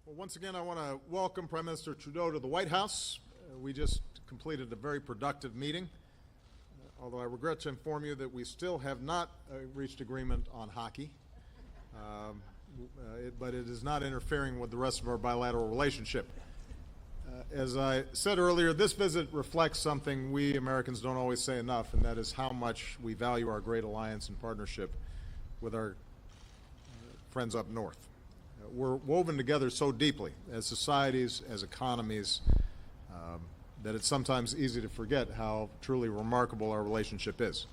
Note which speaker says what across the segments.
Speaker 1: Well, once again, I want to welcome Prime Minister Trudeau to the White House. We just completed a very productive meeting, although I regret to inform you that we still have not reached agreement on hockey. But it is not interfering with the rest of our bilateral relationship. As I said earlier, this visit reflects something we Americans don't always say enough, and that is how much we value our great alliance and partnership with our friends up north. We're woven together so deeply as societies, as economies, that it's sometimes easy to forget how truly remarkable our relationship is.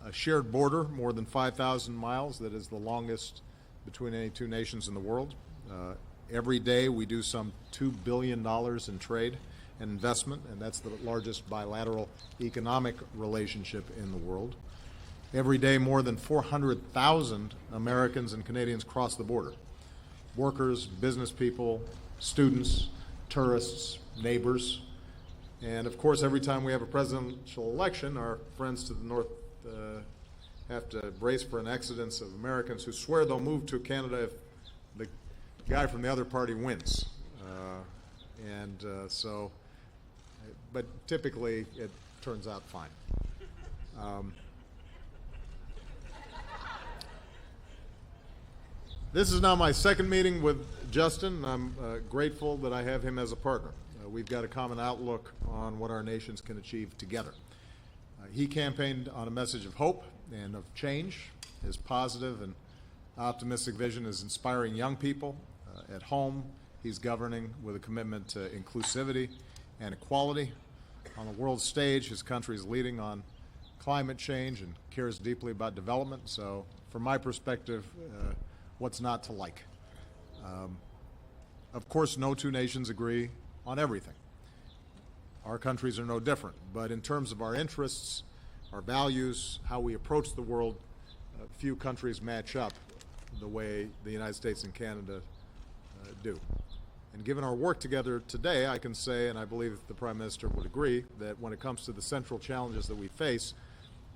Speaker 1: A shared border, more than 5,000 miles, that is the longest between any two nations in the world. Every day we do some $2 billion in trade and investment, and that's the largest bilateral economic relationship in the world. Every day more than 400,000 Americans and Canadians cross the border. Workers, business people, students, tourists, neighbors. And of course, every time we have a presidential election, our friends to the north have to brace for an exodus of Americans who swear they'll move to Canada if the guy from the other party wins. But typically it turns out fine. This is now my second meeting with Justin. I'm grateful that I have him as a partner. We've got a common outlook on what our nations can achieve together. He campaigned on a message of hope and of change. His positive and optimistic vision is inspiring young people. At home, he's governing with a commitment to inclusivity and equality. On the world stage, his country is leading on climate change and cares deeply about development. So from my perspective, what's not to like? Of course, no two nations agree on everything. Our countries are no different. But in terms of our interests, our values, how we approach the world, few countries match up the way the United States and Canada do. And given our work together today, I can say, and I believe the Prime Minister would agree, that when it comes to the central challenges that we face,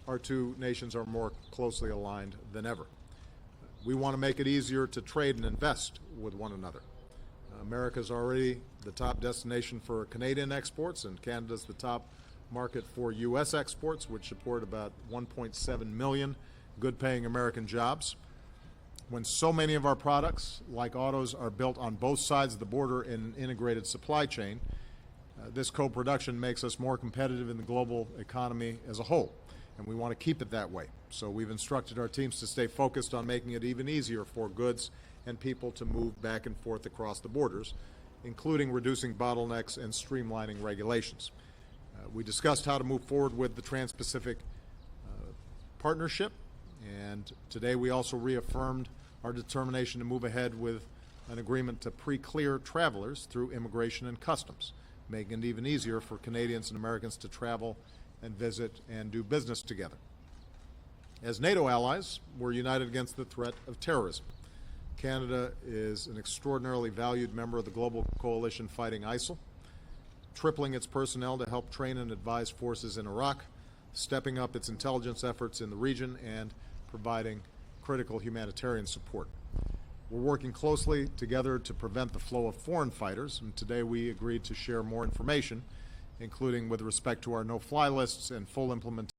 Speaker 1: our two nations are more closely aligned than ever. We want to make it easier to trade and invest with one another. America's already the top destination for Canadian exports, and Canada's the top market for U.S. exports, which support about 1.7 million good-paying American jobs. When so many of our products, like autos, are built on both sides of the border in an integrated supply chain, this co-production makes us more competitive in the global economy as a whole, and we want to keep it that way. So we've instructed our teams to stay focused on making it even easier for goods and people to move back and forth across the borders, including reducing bottlenecks and streamlining regulations. We discussed how to move forward with the Trans-Pacific Partnership, and today we also reaffirmed our determination to move ahead with an agreement to pre-clear travelers through immigration and customs, making it even easier for Canadians and Americans to travel and visit and do business together. As NATO allies, we're united against the threat of terrorism. Canada is an extraordinarily valued member of the global coalition fighting ISIL, tripling its personnel to help train and advise forces in Iraq, stepping up its intelligence efforts in the region, and providing critical humanitarian support. We're working closely together to prevent the flow of foreign fighters, and today we agreed to share more information, including with respect to our no-fly lists and full implementation